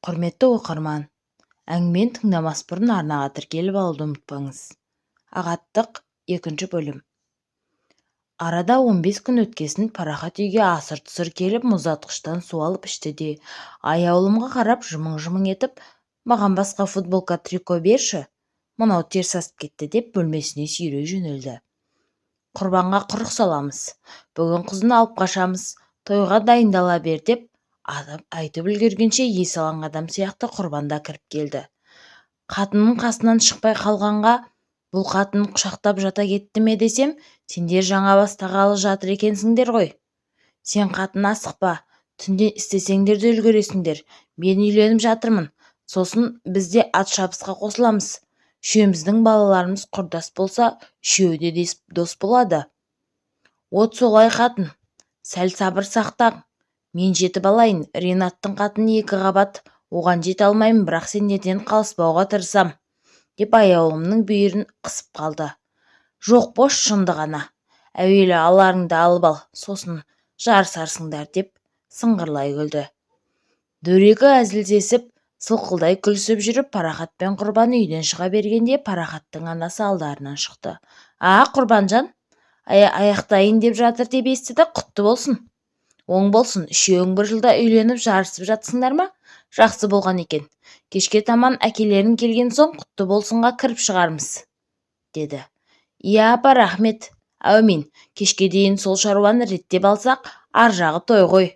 Құрметті оқырман, әңгімені тыңдамас бұрын арнаға тіркеліп алуды ұмытпаңыз. Ағаттық 2 бөлім. Арада 15 күн өткесін Парахат үйге асыр-тұсыр келіп мұздатқыштан су алып ішті де, аяулымға қарап жымың-жымың етіп, «Маған басқа футболка трико берші, мынау теріс асып кетті» деп бөлмесіне сүйрей жөнелді. Құрбанға құрық саламыз, бүгін қызын алып қашамыз, тойға дайындала бер деп айтып үлгергенше есалаң адам сияқты Құрбан да кіріп келді. Қатынның қасынан шықпай қалғанға, бұл қатын құшақтап жата кетті ме десем, сендер жаңа бастағалы жатыр екенсіңдер ғой. Сен қатын асықпа, түнде істесеңдер де үлгересіңдер. Мен үйленіп жатырмын, сосын біз де ат шабысқа қосыламыз. Үшеуміздің балаларымыз құрдас болса, үшеуі де дос болады. От солай қатын, сәл сабыр сақтаң. Мен жетіп алайын, Ринаттың қатыны 2 қабат, оған жете алмаймын, бірақ сендерден қалыспауға тырысам, деп аяулымның бүйірін қысып қалды. Жоқ, бош шынды ғана. Әуелі аларыңды алып ал, сосын жарысарсыңдар, деп сыңғырлай күлді. Дөрекі әзілдесіп, сылқылдай күлісіп жүріп, Парахат пен Құрбан үйден шыға бергенде, Парахаттың анасы алдарынан шықты. Құрбанжан, аяқтайын деп жатыр деп естіді, құтты болсын. Оң болсын, үшеуің бір жылда үйленіп жарысып жатсыңдар ма? Жақсы болған екен. Кешке таман әкелерің келген соң құтты болсынға кіріп шығармыз, деді. Иә, апа, рахмет. Әумин, кешке дейін сол шаруаны реттеп алсақ, ар жағы той ғой,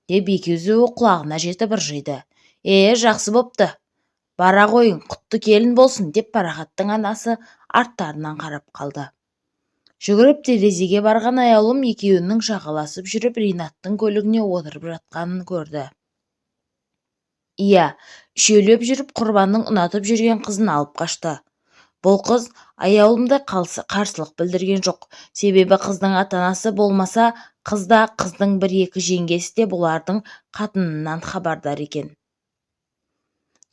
деп екеуі құлағына жетіп ыржиды. Жақсы бопты. Бара қойың, құтты келін болсын, деп Парахаттың анасы арттарынан қарап қалды. Жүгіріп терезеге барған аяулым екеуінің жағаласып жүріп Ринаттың көлігіне отырып жатқанын көрді. Иә, үшеулеп жүріп Құрбанның ұнатып жүрген қызын алып қашты. Бұл қыз аяулымда қарсылық білдірген жоқ, себебі қыздың ата-анасы болмаса, қыз да қыздың 1-2 жеңгесі де бұлардың қатынынан хабардар екен.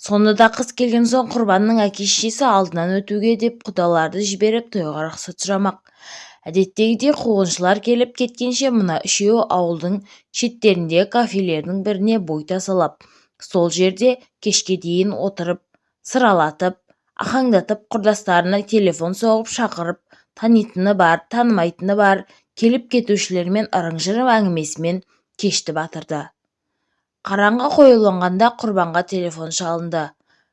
Сонда қыз келген соң Құрбанның әке-шешесі алдынан өтуге деп құдаларды жіберіп тойға рұқсат сұрамақ. Әдеттегідей қуғыншылар келіп кеткенше мына үшеуі ауылдың шеттеріндегі кафелердің біріне бой тасалап, сол жерде кешке дейін отырып, сыралатып, ахаңдатып, құрдастарына телефон соғып шақырып, танитыны бар, танымайтыны бар, келіп кетушілермен ырың-жырың әңгімесімен кешті батырды. Қараңғы қоюланғанда Құрбанға телефон шалынды.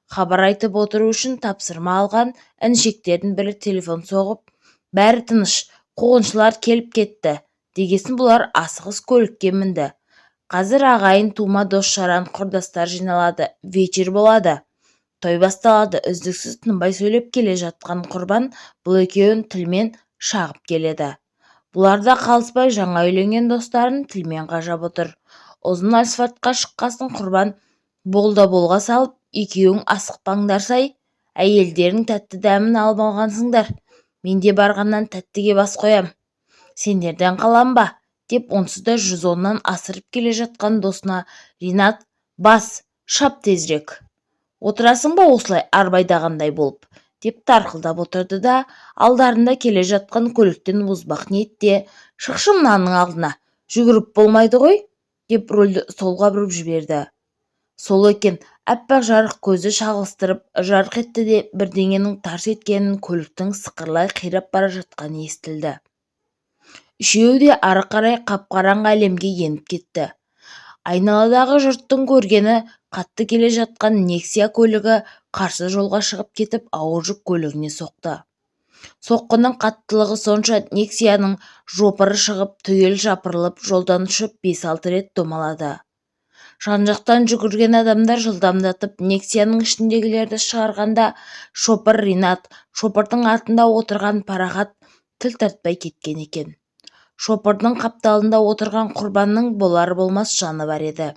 Хабар айтып отыру үшін тапсырма алған інішектердің бірі телефон соғып, бәрі тыныш, қуғыншылар келіп кетті, дегесін бұлар асығыс көлікке мінді. Қазір ағайын тума дос-жаран құрдастар жиналады, вечер болады. Той басталады, үздіксіз тынбай сөйлеп келе жатқан Құрбан бұл екеуін тілмен шағып келеді. Бұлар да қалыспай жаңа үйленген достарын тілмен қажап отыр. Ұзын асфальтқа шыққасын Құрбан болда-болға салып, екеуің асықпаңдар-сай, әйелдерің тәтті дәмін алып алғансыңдар. Мен де барғаннан тәттіге бас қоям. Сендерден қалам ба? Деп онсыз да 110-нан асырып келе жатқан досына, Ринат, бас, шап тезірек. Отырасың ба осылай арбайдағандай болып, деп тарқылдап отырды да, алдарында келе жатқан көліктен озбақ ниетте, шықшы мынаның алдына, жүгіріп болмайды ғой, деп рөлді солға бұрып жіберді. Сол екен, әппақ жарық көзі шағылыстырып жарқ етті де, бірдеңенің тарс еткенін, көліктің сықырлай қирап бара жатқаны естілді. Үшеуі де ары қарай қап-қараңғы әлемге еніп кетті. Айналадағы жұрттың көргені қатты келе жатқан Нексия көлігі қарсы жолға шығып кетіп, ауыр жүк көлігіне соқты. Соққының қаттылығы сонша Нексияның жопыры шығып, түгел жапырылып, жолдан ұшып 5-6 рет домалады. Жан-жақтан жүгірген адамдар жылдамдатып Нексияның ішіндегілерді шығарғанда, шопыр Ринат, шопырдың артында отырған Парахат тіл тартпай кеткен екен. Шопырдың қапталында отырған Құрбанның болар-болмас жаны бар еді.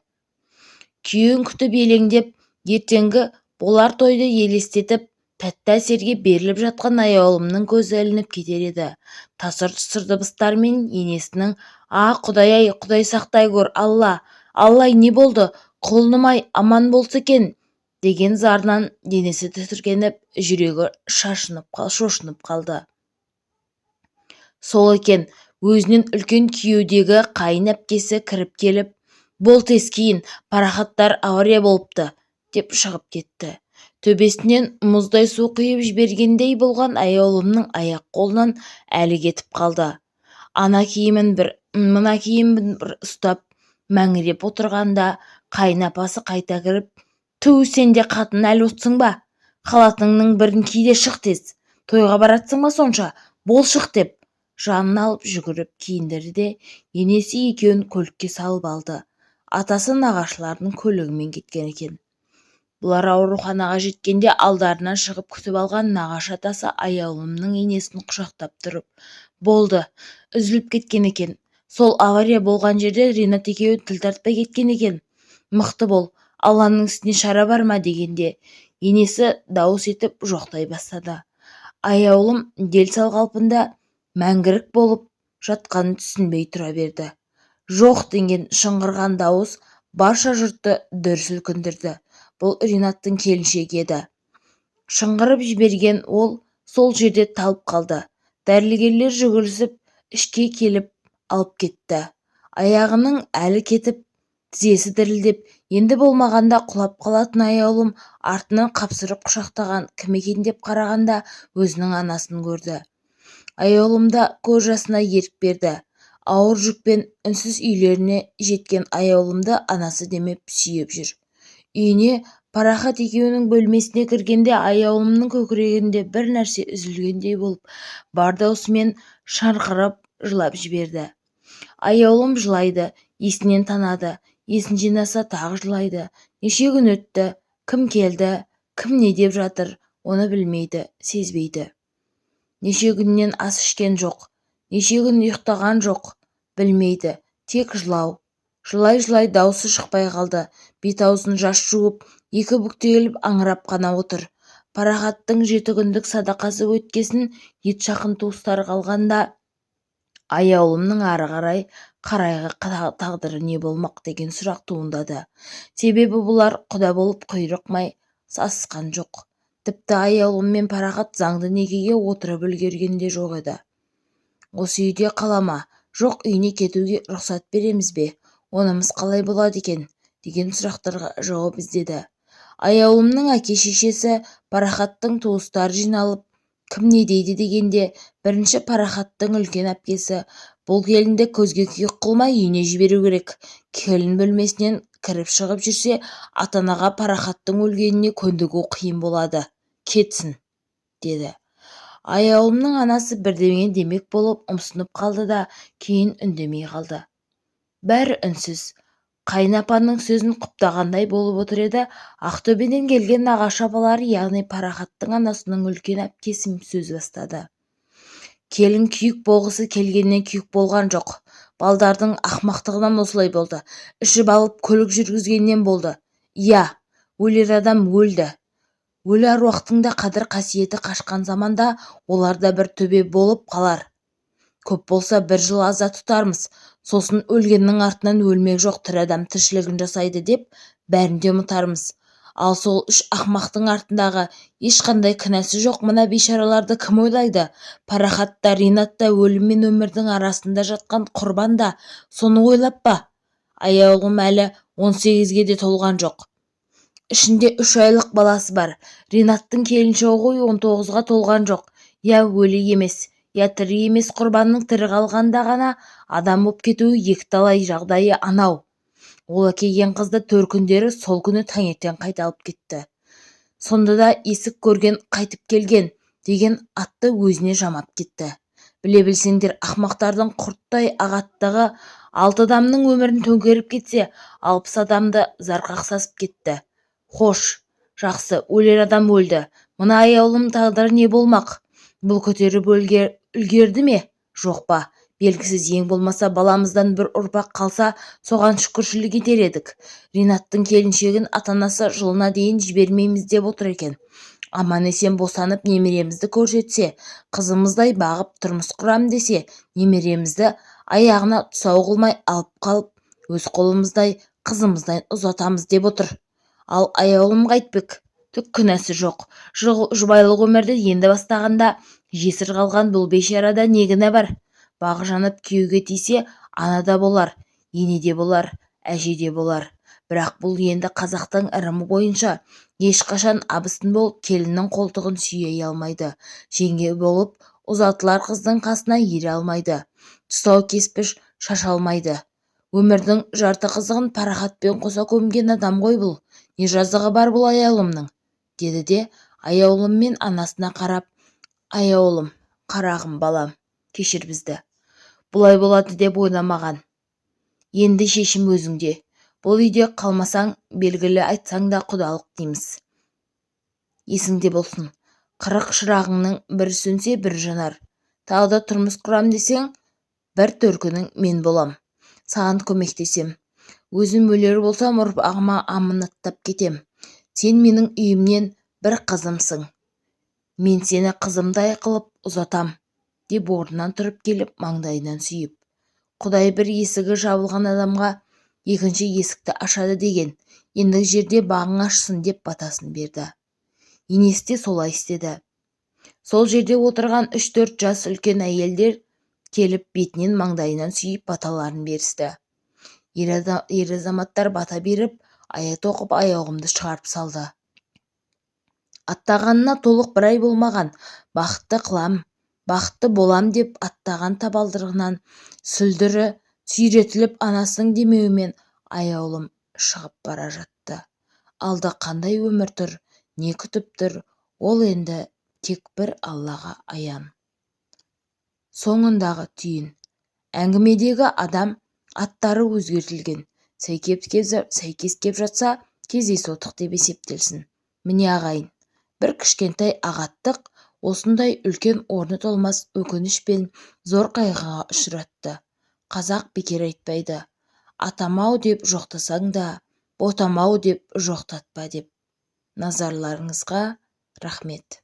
Күйеуін күтіп елеңдеп, ертеңгі болар тойды елестетіп, тәтті әсерге беріліп жатқан аяулымның көзі ілініп кетер еді. Тасыр-тұсыр дыбыстармен енесінің Құдай-ай, Құдай сақтай көр, Алла, не болды, құлыным-ай, аман болса екен, деген зарынан денесі тітіркеніп, жүрегі шошынып қалды. Сол екен, өзінен үлкен күйеудегі қайын әпкесі кіріп келіп, бол тез кейін, Парахаттар авария болыпты, деп шығып кетті. Төбесінен мұздай су құйып жібергендей болған аяулымның аяқ-қолынан әлі кетіп қалды. Ана киімін бір, мына киімін бір ұстап мәңіреп отырғанда қайынапасы қайта кіріп, «Ту, сен де қатын әлі отсың ба? Халатыңның бірін ки де шық тез. Тойға баратсың ба сонша? Бол шық» деп жанын алып жүгіріп киіндірді де енесі екеуін көлікке салып алды. Атасы нағашыларының көлігімен кеткен екен. Бұлар ауруханаға жеткенде алдарынан шығып күтіп алған нағашы атасы аяулымның енесін құшақтап тұрып, «Болды, үзіліп кеткен екен. Сол авария болған жерде Ринат екеуі тіл тартпай кеткен екен. Мықты бол, Алланың ісіне шара бар ма?» дегенде енесі дауыс етіп жоқтай бастады. Аяулым дел сал қалпында мәңгірік болып жатқанын түсінбей тұра берді. «Жоқ» деген шыңғырған дауыс барша жұртты дүр сілкіндірді. Бұл Ринаттың келіншегі еді. Шыңғырып жіберген ол сол жерде талып қалды. Дәрігерлер жүгірісіп ішке келіп алып кетті. Аяғының әлі кетіп, тізесі дірілдеп, енді болмағанда құлап қалатын аяулым артынан қапсырып құшақтаған кім екен деп қарағанда өзінің анасын көрді. Аяулымда көз жасына ерік берді. Ауыр жүкпен үнсіз үйлеріне жеткен аяулымды анасы демеп сүйеп жүр. Үйіне Парахат екеуінің бөлмесіне кіргенде аяулымның көкірегінде бір нәрсе үзілгендей болып, бар даусымен шарқырап жылап жіберді. Аяулым жылайды, есінен танады, есін жинаса тағы жылайды. Неше күн өтті, кім келді, кім не деп жатыр, оны білмейді, сезбейді. Неше күннен ас ішкен жоқ, неше күн ұйықтаған жоқ, білмейді, тек жылау. Жылай-жылай даусы шықпай қалды, бет-аузын жас жуып, екі бүктеліп аңырап қана отыр. Парахаттың 7 күндік садақасы өткесін ет жақын туыстары қалғанда аяулымның ары қарай қарайғы тағдыры не болмақ деген сұрақ туындады. Себебі бұлар құда болып құйрық май сасысқан жоқ. Тіпті аяулым мен Парахат заңды некеге отырып үлгерген де жоқ еді. «Осы үйде қала ма? Жоқ, үйіне кетуге рұқсат береміз бе? Онымыз қалай болады екен?» деген сұрақтарға жауап іздеді. Аяулымның әке-шешесі, Парахаттың туыстары жиналып, кім не дейді дегенде, бірінші Парахаттың үлкен әпкесі, «Бұл келінді көзге күйік қылмай үйіне жіберу керек. Келін бөлмесінен кіріп-шығып жүрсе, ата-анаға Парахаттың өлгеніне көндігу қиын болады. Кетсін», деді. Аяулымның анасы бірдеңе демек болып ұмсынып қалды да кейін үндемей қалды. Бәрі үнсіз. Қайынапаның сөзін құптағандай болып отыр еді. Ақтөбеден келген нағашы апалары, яғни Парахаттың анасының үлкен әпкесі сөз бастады. «Келін күйік болғысы келгеннен күйік болған жоқ. Балдардың ақмақтығынан осылай болды. Ішіп алып көлік жүргізгеннен болды. Иә, өлер адам өлді. Өлі аруақтың да қадір-қасиеті қашқан заманда олар да бір төбе болып қалар. Көп болса 1 жыл аза тұтармыз. Сосын өлгеннің артынан өлмек жоқ, тірі адам тіршілігін жасайды деп бәрін де ұмытармыз. Ал сол 3 ақмақтың артындағы ешқандай кінәсі жоқ мына бейшараларды кім ойлайды? Парахат та, Ринат та, өлім мен өмірдің арасында жатқан құрбан да соны ойлап па? Аяулым әлі 18-ге де толған жоқ. Ішінде 3 айлық баласы бар. Ринаттың келіншегі ғой 19-ға толған жоқ. Я өлі емес, я тірі емес, құрбанның тірі қалғанда ғана адам боп кетуі екіталай жағдайы анау. Ол әкелген қызды 4 күндері сол күні таңертең қайта алып кетті. Сонда да есік көрген қайтып келген деген атты өзіне жамап кетті. Біле білсеңдер, ақмақтардың құрттай ағаттығы 6 адамның өмірін төңкеріп кетсе, 60 адамды зарқақ сасып кетті. Хош, жақсы, өлер адам өлді. Мына аяулым тағдыры не болмақ? Бұл көтеріп үлгерді ме? Жоқ па? Белгісіз, ең болмаса баламыздан бір ұрпақ қалса, соған шүкіршілік етер едік. Ринаттың келіншегін ата-анасы жылына дейін жібермейміз деп отыр екен. Аман-есен босанып немеремізді көрсетсе, қызымыздай бағып тұрмыс құрам десе, немеремізді аяғына тұсау қылмай алып қалып, өз қолымыздай қызымыздай ұзатамыз деп отыр. Ал аяулым қайтпек? Түк күнәсі жоқ. Жұбайлық өмірді енді бастағанда жесір қалған бұл бейшарада не кінә бар? Бағы жанып күйеуге тисе, ана да болар, ене де болар, әже де болар. бірақ бұл енді қазақтың ырымы бойынша ешқашан абысын болып келіннің қолтығын сүйей алмайды, жеңге болып ұзатылар қыздың қасына ере алмайды, тұсау кеспіш шаша алмайды. Өмірдің жарты қызығын парақатпен қоса көмген адам ғой бұл. Не жазығы бар бұл аяулымның? Деді де аяулым мен анасына қарап, аяулым, қарағым балам, кешір бізді. Бұлай болады деп ойламаған. Енді шешім өзіңде. Бұл үйде қалмасаң, белгілі айтсаң да құдалық дейміз. Есіңде болсын, 40 шырағыңның бір сөнсе бір жанар. Тағы да тұрмыс құрам десең, бір төркінің мен болам. Саған көмектесем. Өзім өлер болсам, ұрпағыма аманаттап кетем. Сен менің үйімнен бір қызымсың. Мен сені қызымдай қылып ұзатам, деп орнынан тұрып келіп маңдайынан сүйіп. Құдай бір есігі жабылған адамға екінші есікті ашады деген, ендігі жерде бағың ашсын деп батасын берді. Енесі де солай істеді. Сол жерде отырған 3-4 жас үлкен әйелдер келіп бетінен маңдайынан сүйіп баталарын берісті. Ер азаматтар бата беріп, аят оқып аяғымды шығарып салды. Аттағанына толық бір ай болмаған, бақытты қылам, бақытты болам деп аттаған табалдырығынан сүлдірі сүйретіліп анасының демеуімен аяулым шығып бара жатты. Алда қандай өмір тұр, не күтіп тұр, ол енді тек бір Аллаға аян. Соңындағы түйін. Әңгімедегі адам аттары өзгертілген, сәйкес кеп жатса кездейсоқтық деп есептелсін. Міне ағайын, бір кішкентай ағаттық осындай үлкен орны толмас өкініш пен зор қайғыға ұшыратты. Қазақ бекер айтпайды, атам-ау деп жоқтасаң да, ботам-ау деп жоқтатпа деп. Назарларыңызға рахмет.